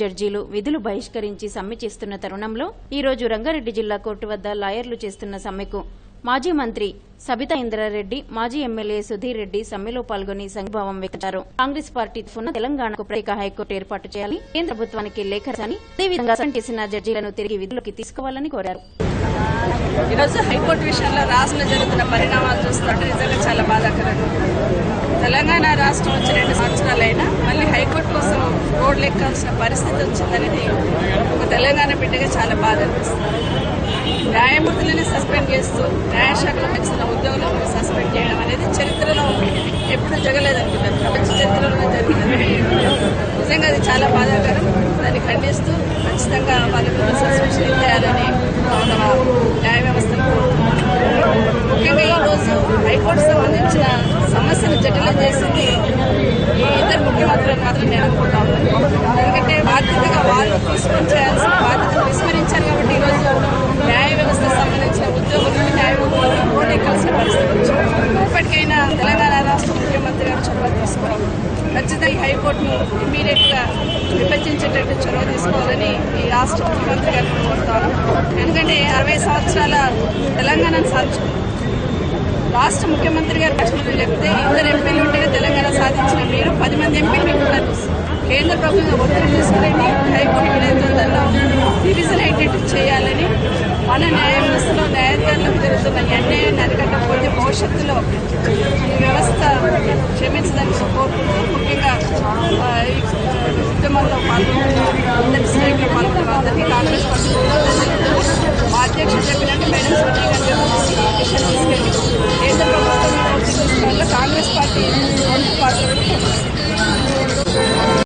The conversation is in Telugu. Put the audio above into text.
జడ్జీలు విధులు బహిష్కరించి సమ్మె చేస్తున్న తరుణంలో ఈ రోజు రంగారెడ్డి జిల్లా కోర్టు వద్ద లాయర్లు చేస్తున్న సమ్మెకు మాజీ మంత్రి సబితా ఇంద్రారెడ్డి, మాజీ ఎమ్మెల్యే సుధీర్ రెడ్డి సమ్మెలో పాల్గొని సంఘీభావం వ్యక్తపరిచారు. కాంగ్రెస్ పార్టీ తరఫున తెలంగాణకు ప్రత్యేక హైకోర్టు ఏర్పాటు చేయాలి, కేంద్ర ప్రభుత్వానికి లేఖ రాయాలని, అదేవిధంగా సస్పెండ్ చేసిన జడ్జీలను తిరిగి విధుల్లోకి తీసుకోవాలని కోరారు. ఈరోజు హైకోర్టు విషయంలో రాష్ట్రంలో జరుగుతున్న పరిణామాలు చూస్తుంటే నిజంగా చాలా బాధాకరం. తెలంగాణ రాష్ట్రం వచ్చి 2 సంవత్సరాలైనా మళ్ళీ హైకోర్టు కోసం రోడ్లు ఎక్కాల్సిన పరిస్థితి వచ్చిందనేది ఒక తెలంగాణ బిడ్డగా చాలా బాధ అనిపిస్తుంది. న్యాయమూర్తులని సస్పెండ్ చేస్తూ న్యాయశాఖలో వచ్చిన ఉద్యోగులను సస్పెండ్ చేయడం అనేది చరిత్రలో ఎప్పుడు జరగలేదనుకుంటారు, ప్రపంచ చరిత్రలో జరిగింది. నిజంగా అది చాలా బాధాకరం. దాన్ని ఖండిస్తూ ఖచ్చితంగా వాళ్ళ మీద సస్పెన్షన్ చేయాలని న్యాయ వ్యవస్థను ముఖ్యంగా ఈరోజు హైకోర్టు సంబంధించిన సమస్యను జటిలం చేసింది ఈ ఇద్దరు ముఖ్యమంత్రులను మాత్రం నేను అనుకుంటా ఉన్నాను. ఎందుకంటే బాధ్యతగా వాళ్ళు తీసుకొని చేయాల్సిన బాధ్యతను విస్మరించారు కాబట్టి ఈరోజు న్యాయ వ్యవస్థకు సంబంధించిన ఉద్యోగులను న్యాయమూర్తులను రోడ్డు ఎక్కాల్సిన పరిస్థితి వచ్చింది. ఇప్పటికైనా తెలంగాణ రాష్ట్ర ముఖ్యమంత్రి గారు చొరవ తీసుకుని ఖచ్చితంగా ఈ హైకోర్టును ఇమ్మీడియట్ గా విభజించేటట్టు చొరవ తీసుకోవాలని ఈ రాష్ట్ర ముఖ్యమంత్రి గారిని కోరుతాను. ఎందుకంటే 60 సంవత్సరాల తెలంగాణను సాధించుకున్నారు. రాష్ట్ర ముఖ్యమంత్రి గారు ప్రశ్నలు చెప్తే 2 ఎంపీలు ఉంటేనే తెలంగాణ సాధించిన మీరు 10 మంది ఎంపీలు మీకు ఉన్నారు. కేంద్ర ప్రభుత్వం ఒత్తిడి తీసుకురండి, హైకోర్టు విలేకరులలో రివిజన్ అయ్యేటట్టు చేయాలని, మన న్యాయ వ్యవస్థలో న్యాయాధికారులకు జరుగుతున్న అన్యాయాన్ని అరికట్టకపోతే భవిష్యత్తులో ఈ వ్యవస్థ క్షమించదని కోరుకుంటూ ముఖ్యంగా ఈ ఉద్యమంలో పాల్గొంటున్న అందరి స్ట్రైక్లో పాల్గొన్న అందరికీ కాంగ్రెస్ పార్టీ మా అధ్యక్షుడు చెప్పినట్టు మేడం సోనియా గాంధీ విషయం తీసుకెళ్ళి కేంద్ర ప్రభుత్వం కాంగ్రెస్ పార్టీ పాత్ర